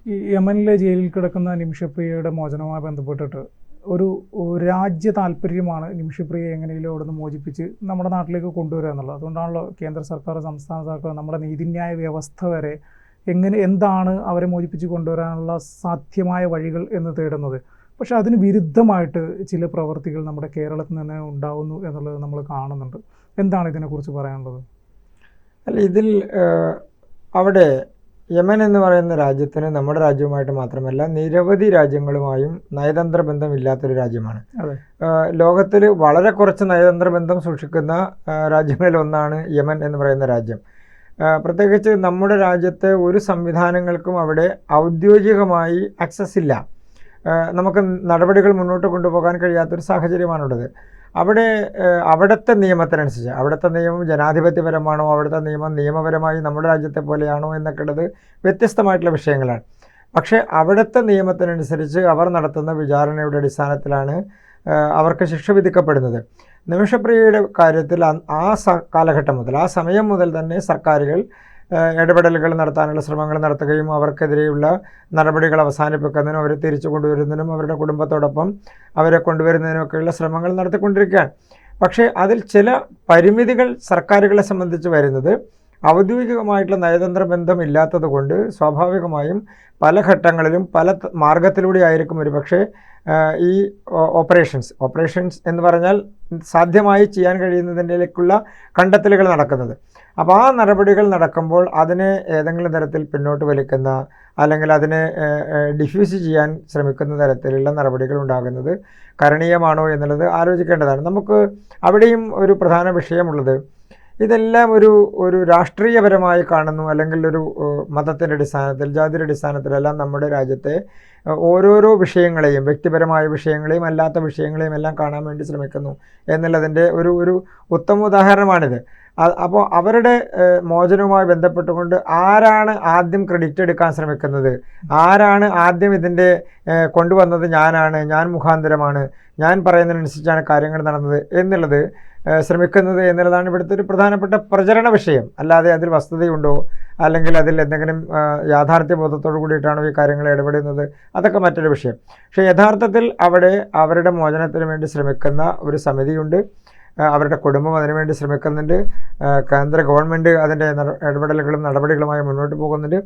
ഈ യമനിലെ ജയിലിൽ കിടക്കുന്ന നിമിഷപ്രിയയുടെ മോചനവുമായി ബന്ധപ്പെട്ടിട്ട് ഒരു രാജ്യ താല്പര്യമാണ് നിമിഷപ്രിയയെ എങ്ങനെയും അവിടെ നിന്ന് മോചിപ്പിച്ച് നമ്മുടെ നാട്ടിലേക്ക് കൊണ്ടുവരിക എന്നുള്ളത്. അതുകൊണ്ടാണല്ലോ കേന്ദ്ര സർക്കാർ, സംസ്ഥാന സർക്കാർ, നമ്മുടെ നീതിന്യായ വ്യവസ്ഥ വരെ എന്താണ് അവരെ മോചിപ്പിച്ച് കൊണ്ടുവരാനുള്ള സാധ്യമായ വഴികൾ എന്ന് തേടുന്നത്. പക്ഷെ അതിന് വിരുദ്ധമായിട്ട് ചില പ്രവർത്തികൾ നമ്മുടെ കേരളത്തിൽ നിന്ന് ഉണ്ടാകുന്നു എന്നുള്ളത് നമ്മൾ കാണുന്നുണ്ട്. എന്താണ് ഇതിനെക്കുറിച്ച് പറയാനുള്ളത്? അല്ല, ഇതിൽ അവിടെ യമൻ എന്ന് പറയുന്ന രാജ്യത്തിന് നമ്മുടെ രാജ്യവുമായിട്ട് മാത്രമല്ല നിരവധി രാജ്യങ്ങളുമായും നയതന്ത്ര ബന്ധമില്ലാത്തൊരു രാജ്യമാണ്. ലോകത്തിൽ വളരെ കുറച്ച് നയതന്ത്ര ബന്ധം സൂക്ഷിക്കുന്ന രാജ്യങ്ങളിൽ ഒന്നാണ് യമൻ എന്ന് പറയുന്ന രാജ്യം. പ്രത്യേകിച്ച് നമ്മുടെ രാജ്യത്തെ ഒരു സംവിധാനങ്ങൾക്കും അവിടെ ഔദ്യോഗികമായി ആക്സസ് ഇല്ല. നമുക്ക് നടപടികൾ മുന്നോട്ട് കൊണ്ടുപോകാൻ കഴിയാത്തൊരു സാഹചര്യമാണുള്ളത്. അവിടുത്തെ നിയമത്തിനനുസരിച്ച്, അവിടുത്തെ നിയമം ജനാധിപത്യപരമാണോ, അവിടുത്തെ നിയമം നിയമപരമായി നമ്മുടെ രാജ്യത്തെ പോലെയാണോ എന്നൊക്കെ ഉള്ളത് വ്യത്യസ്തമായിട്ടുള്ള വിഷയങ്ങളാണ്. പക്ഷേ അവിടുത്തെ നിയമത്തിനനുസരിച്ച് അവർ നടത്തുന്ന വിചാരണയുടെ അടിസ്ഥാനത്തിലാണ് അവർക്ക് ശിക്ഷ വിധിക്കപ്പെടുന്നത്. നിമിഷപ്രിയയുടെ കാര്യത്തിൽ ആ കാലഘട്ടം മുതൽ, ആ സമയം മുതൽ തന്നെ സർക്കാരുകൾ ഇടപെടലുകൾ നടത്താനുള്ള ശ്രമങ്ങൾ നടത്തുകയും അവർക്കെതിരെയുള്ള നടപടികൾ അവസാനിപ്പിക്കുന്നതിനും അവരെ തിരിച്ചു കൊണ്ടുവരുന്നതിനും അവരുടെ കുടുംബത്തോടൊപ്പം അവരെ കൊണ്ടുവരുന്നതിനൊക്കെയുള്ള ശ്രമങ്ങൾ നടത്തിക്കൊണ്ടിരിക്കുകയാണ്. പക്ഷേ അതിൽ ചില പരിമിതികൾ സർക്കാരുകളെ സംബന്ധിച്ച് വരുന്നത് ഔദ്യോഗികമായിട്ടുള്ള നയതന്ത്ര ബന്ധം ഇല്ലാത്തത് കൊണ്ട് സ്വാഭാവികമായും പല ഘട്ടങ്ങളിലും പല മാർഗത്തിലൂടെ ആയിരിക്കും ഒരുപക്ഷെ ഈ ഓപ്പറേഷൻസ് എന്ന് പറഞ്ഞാൽ സാധ്യമായി ചെയ്യാൻ കഴിയുന്നതിൻ്റെക്കുള്ള കണ്ടെത്തലുകൾ നടക്കുന്നത്. അപ്പോൾ ആ നടപടികൾ നടക്കുമ്പോൾ അതിനെ ഏതെങ്കിലും തരത്തിൽ പിന്നോട്ട് വലിക്കുന്ന അല്ലെങ്കിൽ അതിനെ ഡിഫ്യൂസ് ചെയ്യാൻ ശ്രമിക്കുന്ന തരത്തിലുള്ള നടപടികൾ ഉണ്ടാകുന്നത് കരണീയമാണോ എന്നുള്ളത് ആലോചിക്കേണ്ടതാണ്. നമുക്ക് അവിടെയും ഒരു പ്രധാന വിഷയമുള്ളത്, ഇതെല്ലാം ഒരു രാഷ്ട്രീയപരമായി കാണുന്നു, അല്ലെങ്കിൽ ഒരു മതത്തിൻ്റെ അടിസ്ഥാനത്തിൽ, ജാതിയുടെ അടിസ്ഥാനത്തിലെല്ലാം നമ്മുടെ രാജ്യത്തെ ഓരോരോ വിഷയങ്ങളെയും, വ്യക്തിപരമായ വിഷയങ്ങളെയും അല്ലാത്ത വിഷയങ്ങളെയും എല്ലാം കാണാൻ വേണ്ടി ശ്രമിക്കുന്നു എന്നുള്ളതിൻ്റെ ഒരു ഉത്തമ ഉദാഹരണമാണിത്. അപ്പോൾ അവരുടെ മോചനവുമായി ബന്ധപ്പെട്ടുകൊണ്ട് ആരാണ് ആദ്യം ക്രെഡിറ്റ് എടുക്കാൻ ശ്രമിക്കുന്നത്, ആരാണ് ആദ്യം ഇതിൻ്റെ കൊണ്ടുവന്നത്, ഞാൻ മുഖാന്തരമാണ്, ഞാൻ പറയുന്നതിനനുസരിച്ചാണ് കാര്യങ്ങൾ നടന്നത് എന്നുള്ളത് ശ്രമിക്കുന്നത് എന്നുള്ളതാണ് ഇവിടുത്തെ ഒരു പ്രധാനപ്പെട്ട പ്രചരണ വിഷയം. അല്ലാതെ അതിൽ വസ്തുതയുണ്ടോ, അല്ലെങ്കിൽ അതിൽ എന്തെങ്കിലും യാഥാർത്ഥ്യ ബോധത്തോടു കൂടിയിട്ടാണോ ഈ കാര്യങ്ങൾ ഇടപെടുന്നത്, അതൊക്കെ മറ്റൊരു വിഷയം. പക്ഷേ യഥാർത്ഥത്തിൽ അവിടെ അവരുടെ മോചനത്തിന് വേണ്ടി ശ്രമിക്കുന്ന ഒരു സമിതിയുണ്ട്, അവരുടെ കുടുംബം അതിനുവേണ്ടി ശ്രമിക്കുന്നുണ്ട്, കേന്ദ്ര ഗവൺമെൻറ് അതിൻ്റെ ഇടപെടലുകളും നടപടികളുമായി മുന്നോട്ട് പോകുന്നുണ്ട്.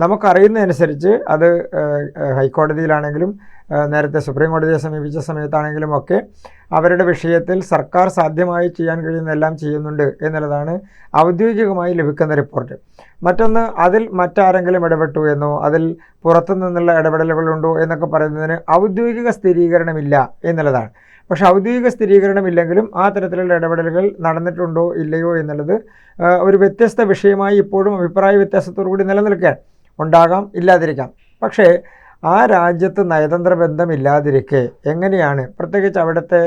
നമുക്കറിയുന്നതനുസരിച്ച് അത് ഹൈക്കോടതിയിലാണെങ്കിലും നേരത്തെ സുപ്രീം കോടതിയെ സമീപിച്ച സമയത്താണെങ്കിലും ഒക്കെ അവരുടെ വിഷയത്തിൽ സർക്കാർ സാധ്യമായി ചെയ്യാൻ കഴിയുന്നതെല്ലാം ചെയ്യുന്നുണ്ട് എന്നുള്ളതാണ് ഔദ്യോഗികമായി ലഭിക്കുന്ന റിപ്പോർട്ട്. മറ്റൊന്ന്, അതിൽ മറ്റാരെങ്കിലും ഇടപെട്ടു എന്നോ അതിൽ പുറത്തു നിന്നുള്ള ഇടപെടലുകളുണ്ടോ എന്നൊക്കെ പറയുന്നതിന് ഔദ്യോഗിക സ്ഥിരീകരണമില്ല എന്നുള്ളതാണ്. പക്ഷേ ഔദ്യോഗിക സ്ഥിരീകരണമില്ലെങ്കിലും ആ തരത്തിലുള്ള ഇടപെടലുകൾ നടന്നിട്ടുണ്ടോ ഇല്ലയോ എന്നുള്ളത് ഒരു വ്യത്യസ്ത വിഷയമായി ഇപ്പോഴും അഭിപ്രായ വ്യത്യാസത്തോടു കൂടി നിലനിൽക്കാൻ ഉണ്ടാകാം, ഇല്ലാതിരിക്കാം. പക്ഷേ ആ രാജ്യത്ത് നയതന്ത്ര ബന്ധമില്ലാതിരിക്കെ എങ്ങനെയാണ്, പ്രത്യേകിച്ച് അവിടുത്തെ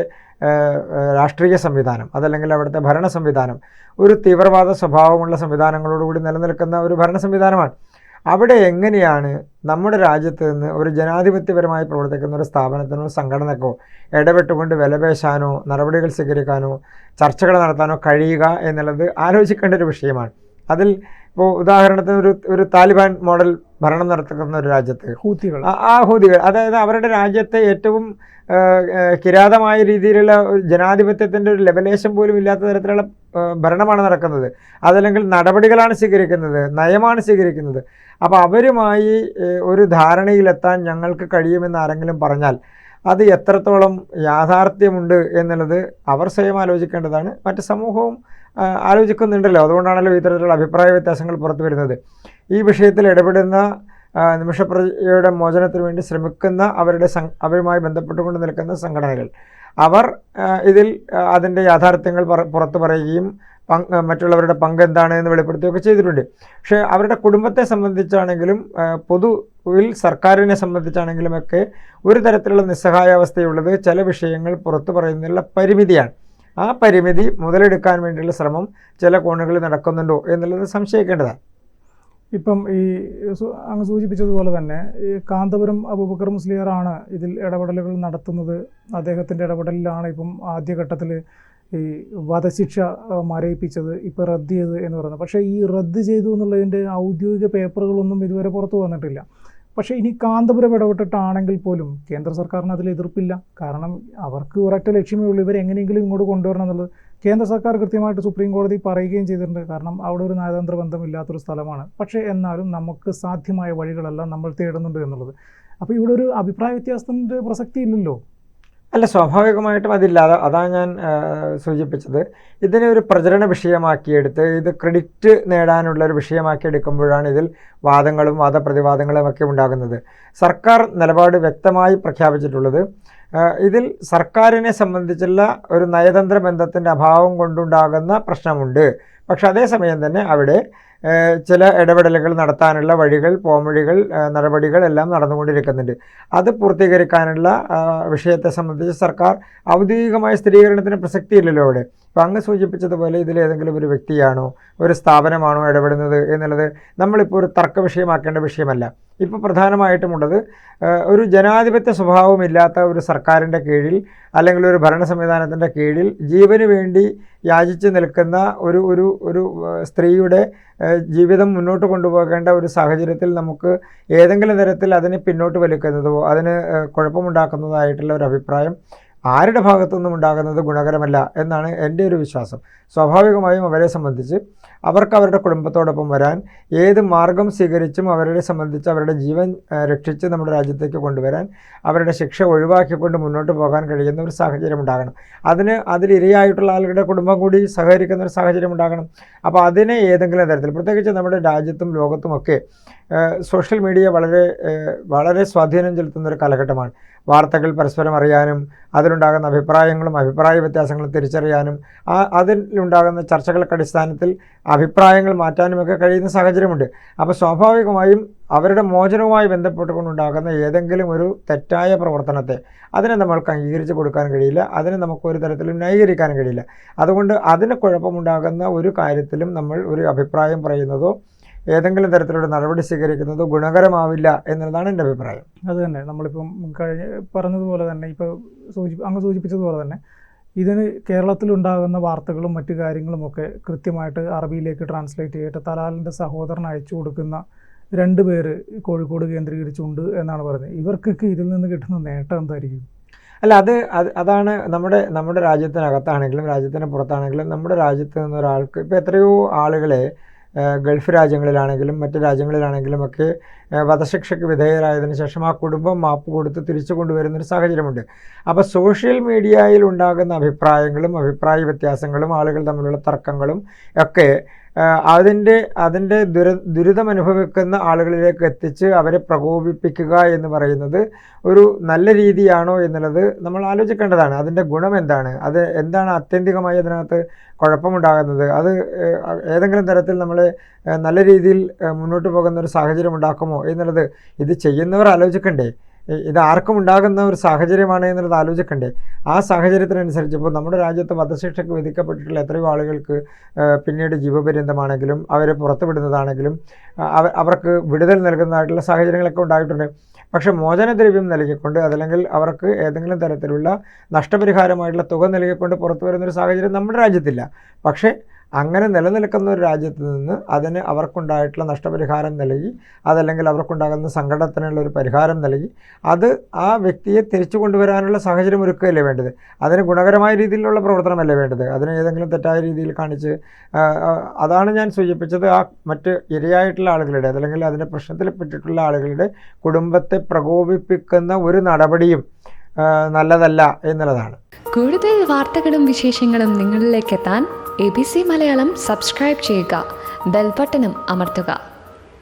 രാഷ്ട്രീയ സംവിധാനം അതല്ലെങ്കിൽ അവിടുത്തെ ഭരണ സംവിധാനം ഒരു തീവ്രവാദ സ്വഭാവമുള്ള സംവിധാനങ്ങളോടുകൂടി നിലനിൽക്കുന്ന ഒരു ഭരണ സംവിധാനമാണ്. അവിടെ എങ്ങനെയാണ് നമ്മുടെ രാജ്യത്ത് നിന്ന് ഒരു ജനാധിപത്യപരമായി പ്രവർത്തിക്കുന്ന ഒരു സ്ഥാപനത്തിനോ സംഘടനക്കോ ഇടപെട്ടുകൊണ്ട് വിലപേശാനോ നടപടികൾ സ്വീകരിക്കാനോ ചർച്ചകൾ നടത്താനോ കഴിയുക എന്നുള്ളത് ആലോചിക്കേണ്ട ഒരു വിഷയമാണ്. അതിൽ ഇപ്പോൾ ഉദാഹരണത്തിന് ഒരു താലിബാൻ മോഡൽ ഭരണം നടത്തുന്ന ഒരു രാജ്യത്ത് ഹൂതികൾ, അതായത് അവരുടെ രാജ്യത്തെ ഏറ്റവും കിരാതമായ രീതിയിലുള്ള ജനാധിപത്യത്തിൻ്റെ ഒരു ലെവലേശം പോലും ഇല്ലാത്ത തരത്തിലുള്ള ഭരണമാണ് നടക്കുന്നത്. അതല്ലെങ്കിൽ നടപടികളാണ് സ്വീകരിക്കുന്നത്, നയമാണ് സ്വീകരിക്കുന്നത്. അപ്പോൾ അവരുമായി ഒരു ധാരണയിലെത്താൻ ഞങ്ങൾക്ക് കഴിയുമെന്ന് ആരെങ്കിലും പറഞ്ഞാൽ അത് എത്രത്തോളം യാഥാർത്ഥ്യമുണ്ട് എന്നുള്ളത് അവർ സ്വയം ആലോചിക്കേണ്ടതാണ്. മറ്റ് സമൂഹവും ആലോചിക്കുന്നുണ്ടല്ലോ. അതുകൊണ്ടാണല്ലോ ഇത്തരത്തിലുള്ള അഭിപ്രായ വ്യത്യാസങ്ങൾ പുറത്തു വരുന്നത്. ഈ വിഷയത്തിൽ ഇടപെടുന്ന നിമിഷപ്രിയയുടെ മോചനത്തിന് വേണ്ടി ശ്രമിക്കുന്ന അവരുമായി ബന്ധപ്പെട്ടുകൊണ്ട് നിൽക്കുന്ന സംഘടനകൾ, അവർ ഇതിൽ അതിൻ്റെ യാഥാർത്ഥ്യങ്ങൾ പുറത്തു പറയുകയും മറ്റുള്ളവരുടെ പങ്ക് എന്താണ് എന്ന് വെളിപ്പെടുത്തുകയൊക്കെ ചെയ്തിട്ടുണ്ട്. പക്ഷേ അവരുടെ കുടുംബത്തെ സംബന്ധിച്ചാണെങ്കിലും പൊതുവിൽ സർക്കാരിനെ സംബന്ധിച്ചാണെങ്കിലുമൊക്കെ ഒരു തരത്തിലുള്ള നിസ്സഹായാവസ്ഥയുള്ളത് ചില വിഷയങ്ങൾ പുറത്തു പറയുന്നതിനുള്ള പരിമിതിയാണ്. ആ പരിമിതി മുതലെടുക്കാൻ വേണ്ടിയുള്ള ശ്രമം ചില കോണുകളിൽ നടക്കുന്നുണ്ടോ എന്നുള്ളത് സംശയിക്കേണ്ടതാണ്. ഇപ്പം ഈ അങ്ങ് സൂചിപ്പിച്ചതുപോലെ തന്നെ ഈ കാന്തപുരം അബൂബക്കർ മുസ്ലിയാറാണ് ഇതിൽ ഇടപെടലുകൾ നടത്തുന്നത്. അദ്ദേഹത്തിൻ്റെ ഇടപെടലിലാണ് ഇപ്പം ആദ്യഘട്ടത്തിൽ ഈ വധശിക്ഷ മരയിപ്പിച്ചത്, ഇപ്പോൾ റദ്ദ് ചെയ്ത് എന്ന് പറയുന്നത്. പക്ഷേ ഈ റദ്ദ് ചെയ്തു എന്നുള്ളതിൻ്റെ ഔദ്യോഗിക പേപ്പറുകളൊന്നും ഇതുവരെ പുറത്തു വന്നിട്ടില്ല. പക്ഷേ ഇനി കാന്തപുരം ഇടപെട്ടിട്ടാണെങ്കിൽ പോലും കേന്ദ്ര സർക്കാരിന് അതിൽ എതിർപ്പില്ല. കാരണം അവർക്ക് ഒരൊറ്റ ലക്ഷ്യമേ ഉള്ളൂ, ഇവരെങ്ങനെയെങ്കിലും ഇങ്ങോട്ട് കൊണ്ടുവരണം എന്നുള്ളത്. കേന്ദ്ര സർക്കാർ കൃത്യമായിട്ട് സുപ്രീം കോടതി പറയുകയും ചെയ്തിട്ടുണ്ട്. കാരണം അവിടെ ഒരു നയതന്ത്ര ബന്ധമില്ലാത്തൊരു സ്ഥലമാണ്. പക്ഷേ എന്നാലും നമുക്ക് സാധ്യമായ വഴികളെല്ലാം നമ്മൾ തേടുന്നുണ്ട് എന്നുള്ളത്. അപ്പോൾ ഇവിടെ ഒരു അഭിപ്രായ വ്യത്യാസത്തിൻ്റെ പ്രസക്തി ഇല്ലല്ലോ. അല്ല, സ്വാഭാവികമായിട്ടും അതില്ലാതെ അതാണ് ഞാൻ സൂചിപ്പിച്ചത്. ഇതിനെ ഒരു പ്രചരണ വിഷയമാക്കിയെടുത്ത് ഇത് ക്രെഡിറ്റ് നേടാനുള്ള ഒരു വിഷയമാക്കി എടുക്കുമ്പോഴാണ് ഇതിൽ വാദങ്ങളും വാദപ്രതിവാദങ്ങളും ഒക്കെ ഉണ്ടാകുന്നത്. സർക്കാർ നിലപാട് വ്യക്തമായി പ്രഖ്യാപിച്ചിട്ടുള്ളത് ഇതിൽ സർക്കാരിനെ സംബന്ധിച്ചുള്ള ഒരു നയതന്ത്ര ബന്ധത്തിൻ്റെ അഭാവം കൊണ്ടുണ്ടാകുന്ന പ്രശ്നമുണ്ട്. പക്ഷെ അതേസമയം തന്നെ അവിടെ ചില ഇടപെടലുകൾ നടത്താനുള്ള വഴികൾ, പോംവഴികൾ, നടപടികൾ എല്ലാം നടന്നുകൊണ്ടിരിക്കുന്നുണ്ട്. അത് പൂർത്തീകരിക്കാനുള്ള വിഷയത്തെ സംബന്ധിച്ച് സർക്കാർ ഔദ്യോഗികമായ സ്ഥിരീകരണത്തിന് പ്രസക്തിയില്ലല്ലോ അവിടെ. അപ്പോൾ അങ്ങ് സൂചിപ്പിച്ചതുപോലെ ഇതിലേതെങ്കിലും ഒരു വ്യക്തിയാണോ ഒരു സ്ഥാപനമാണോ ഇടപെടുന്നത് എന്നുള്ളത് നമ്മളിപ്പോൾ ഒരു തർക്ക വിഷയമാക്കേണ്ട വിഷയമല്ല. ഇപ്പോൾ പ്രധാനമായിട്ടുമുള്ളത് ഒരു ജനാധിപത്യ സ്വഭാവമില്ലാത്ത ഒരു സർക്കാരിൻ്റെ കീഴിൽ അല്ലെങ്കിൽ ഒരു ഭരണ സംവിധാനത്തിൻ്റെ കീഴിൽ ജീവന് വേണ്ടി യാചിച്ച് നിൽക്കുന്ന ഒരു സ്ത്രീയുടെ ജീവിതം മുന്നോട്ട് കൊണ്ടുപോകേണ്ട ഒരു സാഹചര്യത്തിൽ നമുക്ക് ഏതെങ്കിലും തരത്തിൽ അതിനെ പിന്നോട്ട് വലിക്കുന്നതോ അതിന് കുഴപ്പമുണ്ടാക്കുന്നതായിട്ടുള്ള ഒരു അഭിപ്രായം ആരുടെ ഭാഗത്തുനിന്നും ഉണ്ടാകുന്നത് ഗുണകരമല്ല എന്നാണ് എൻ്റെ ഒരു വിശ്വാസം. സ്വാഭാവികമായും അവരെ സംബന്ധിച്ച് അവർക്ക് അവരുടെ കുടുംബത്തോടൊപ്പം വരാൻ ഏത് മാർഗം സ്വീകരിച്ചും അവരെ സംബന്ധിച്ച് അവരുടെ ജീവൻ രക്ഷിച്ച് നമ്മുടെ രാജ്യത്തേക്ക് കൊണ്ടുവരാൻ, അവരുടെ ശിക്ഷ ഒഴിവാക്കിക്കൊണ്ട് മുന്നോട്ട് പോകാൻ കഴിയുന്ന ഒരു സാഹചര്യം ഉണ്ടാകണം. അതിലിരയായിട്ടുള്ള ആളുകളുടെ കുടുംബം കൂടി സഹകരിക്കുന്ന ഒരു സാഹചര്യം ഉണ്ടാകണം. അപ്പോൾ അതിനെ ഏതെങ്കിലും തരത്തിൽ, പ്രത്യേകിച്ച് നമ്മുടെ രാജ്യത്തും ലോകത്തുമൊക്കെ സോഷ്യൽ മീഡിയ വളരെ സ്വാധീനം ചെലുത്തുന്ന ഒരു കാലഘട്ടമാണ്. വാർത്തകൾ പരസ്പരം അറിയാനും അതിലുണ്ടാകുന്ന അഭിപ്രായങ്ങളും അഭിപ്രായ വ്യത്യാസങ്ങളും തിരിച്ചറിയാനും അതിലുണ്ടാകുന്ന ചർച്ചകൾക്ക് അടിസ്ഥാനത്തിൽ അഭിപ്രായങ്ങൾ മാറ്റാനുമൊക്കെ കഴിയുന്ന സാഹചര്യമുണ്ട്. അപ്പോൾ സ്വാഭാവികമായും അവരുടെ മോചനവുമായി ബന്ധപ്പെട്ടുകൊണ്ടുണ്ടാകുന്ന ഏതെങ്കിലും ഒരു തെറ്റായ പ്രവർത്തനത്തെ അതിനെ നമ്മൾക്ക് അംഗീകരിച്ച് കൊടുക്കാൻ കഴിയില്ല, അതിനെ നമുക്കൊരു തരത്തിലും ന്യായീകരിക്കാനും കഴിയില്ല. അതുകൊണ്ട് അതിന് കുഴപ്പമുണ്ടാകുന്ന ഒരു കാര്യത്തിലും നമ്മൾ ഒരു അഭിപ്രായം പറയുന്നതോ ഏതെങ്കിലും തരത്തിലുള്ള നടപടി സ്വീകരിക്കുന്നത് ഗുണകരമാവില്ല എന്നുള്ളതാണ് എൻ്റെ അഭിപ്രായം. അത് തന്നെ നമ്മളിപ്പം പറഞ്ഞതുപോലെ തന്നെ ഇപ്പോൾ അങ്ങ് സൂചിപ്പിച്ചതുപോലെ തന്നെ ഇതിന് കേരളത്തിലുണ്ടാകുന്ന വാർത്തകളും മറ്റു കാര്യങ്ങളുമൊക്കെ കൃത്യമായിട്ട് അറബിയിലേക്ക് ട്രാൻസ്ലേറ്റ് ചെയ്തിട്ട് തലാലിൻ്റെ സഹോദരൻ അയച്ചു കൊടുക്കുന്ന 2 പേര് കോഴിക്കോട് കേന്ദ്രീകരിച്ചുണ്ട് എന്നാണ് പറയുന്നത്. ഇവർക്കൊക്കെ ഇതിൽ നിന്ന് കിട്ടുന്ന നേട്ടം എന്തായിരിക്കും? അല്ല, അതാണ് നമ്മുടെ രാജ്യത്തിനകത്താണെങ്കിലും രാജ്യത്തിന് പുറത്താണെങ്കിലും നമ്മുടെ രാജ്യത്ത് നിന്നൊരാൾക്ക് ഇപ്പോൾ എത്രയോ ആളുകളെ ഗൾഫ് രാജ്യങ്ങളിലാണെങ്കിലും മറ്റ് രാജ്യങ്ങളിലാണെങ്കിലും ഒക്കെ വധശിക്ഷയ്ക്ക് വിധേയരായതിനു ശേഷം ആ കുടുംബം മാപ്പ് കൊടുത്ത് തിരിച്ചു കൊണ്ടുവരുന്നൊരു സാഹചര്യമുണ്ട്. അപ്പോൾ സോഷ്യൽ മീഡിയയിൽ ഉണ്ടാകുന്ന അഭിപ്രായങ്ങളും അഭിപ്രായ വ്യത്യാസങ്ങളും ആളുകൾ തമ്മിലുള്ള തർക്കങ്ങളും ഒക്കെ അതിൻ്റെ ദുരിതമനുഭവിക്കുന്ന ആളുകളിലേക്ക് എത്തിച്ച് അവരെ പ്രകോപിപ്പിക്കുക എന്ന് പറയുന്നത് ഒരു നല്ല രീതിയാണോ എന്നുള്ളത് നമ്മൾ ആലോചിക്കേണ്ടതാണ്. അതിൻ്റെ ഗുണം എന്താണ്, അത് എന്താണ് ആത്യന്തികമായി അതിനകത്ത് കുഴപ്പമുണ്ടാകുന്നത്, അത് ഏതെങ്കിലും തരത്തിൽ നമ്മൾ നല്ല രീതിയിൽ മുന്നോട്ട് പോകുന്ന ഒരു സാഹചര്യം ഉണ്ടാക്കുമോ എന്നുള്ളത് ഇത് ചെയ്യുന്നവർ ആലോചിക്കണ്ടേ. ഇത് ആർക്കും ഉണ്ടാകുന്ന ഒരു സാഹചര്യമാണ് എന്നുള്ളത് ആലോചിക്കണ്ടേ. ആ സാഹചര്യത്തിനനുസരിച്ച് ഇപ്പോൾ നമ്മുടെ രാജ്യത്ത് വധശിക്ഷയ്ക്ക് വിധിക്കപ്പെട്ടിട്ടുള്ള എത്രയോ ആളുകൾക്ക് പിന്നീട് ജീവപര്യന്തമാണെങ്കിലും അവരെ പുറത്തുവിടുന്നതാണെങ്കിലും അവർക്ക് വിടുതൽ നൽകുന്നതായിട്ടുള്ള സാഹചര്യങ്ങളൊക്കെ ഉണ്ടായിട്ടുണ്ട്. പക്ഷേ മോചനദ്രവ്യം നൽകിക്കൊണ്ട് അതല്ലെങ്കിൽ അവർക്ക് ഏതെങ്കിലും തരത്തിലുള്ള നഷ്ടപരിഹാരമായിട്ടുള്ള തുക നൽകിക്കൊണ്ട് പുറത്തു വരുന്നൊരു സാഹചര്യം നമ്മുടെ രാജ്യത്തില്ല. പക്ഷേ അങ്ങനെ നിലനിൽക്കുന്ന ഒരു രാജ്യത്ത് നിന്ന് അതിന് അവർക്കുണ്ടായിട്ടുള്ള നഷ്ടപരിഹാരം നൽകി അതല്ലെങ്കിൽ അവർക്കുണ്ടാകുന്ന സങ്കടത്തിനുള്ള ഒരു പരിഹാരം നൽകി അത് ആ വ്യക്തിയെ തിരിച്ചു കൊണ്ടുവരാനുള്ള സാഹചര്യം ഒരുക്കുകയല്ലേ വേണ്ടത്. അതിന് ഗുണകരമായ രീതിയിലുള്ള പ്രവർത്തനമല്ലേ വേണ്ടത്. അതിന് ഏതെങ്കിലും തെറ്റായ രീതിയിൽ കാണിച്ച് അതാണ് ഞാൻ സൂചിപ്പിച്ചത്. ആ മറ്റ് ഇരയായിട്ടുള്ള ആളുകളുടെ അല്ലെങ്കിൽ അതിൻ്റെ പ്രശ്നത്തിൽപ്പെട്ടിട്ടുള്ള ആളുകളുടെ കുടുംബത്തെ പ്രകോപിപ്പിക്കുന്ന ഒരു നടപടിയും നല്ലതല്ല എന്നുള്ളതാണ്. കൂടുതൽ വാർത്തകളും വിശേഷങ്ങളും നിങ്ങളിലേക്ക് എത്താൻ ABC മലയാളം സബ്സ്ക്രൈബ് ചെയ്യുക, ബെൽ ബട്ടണും അമർത്തുക.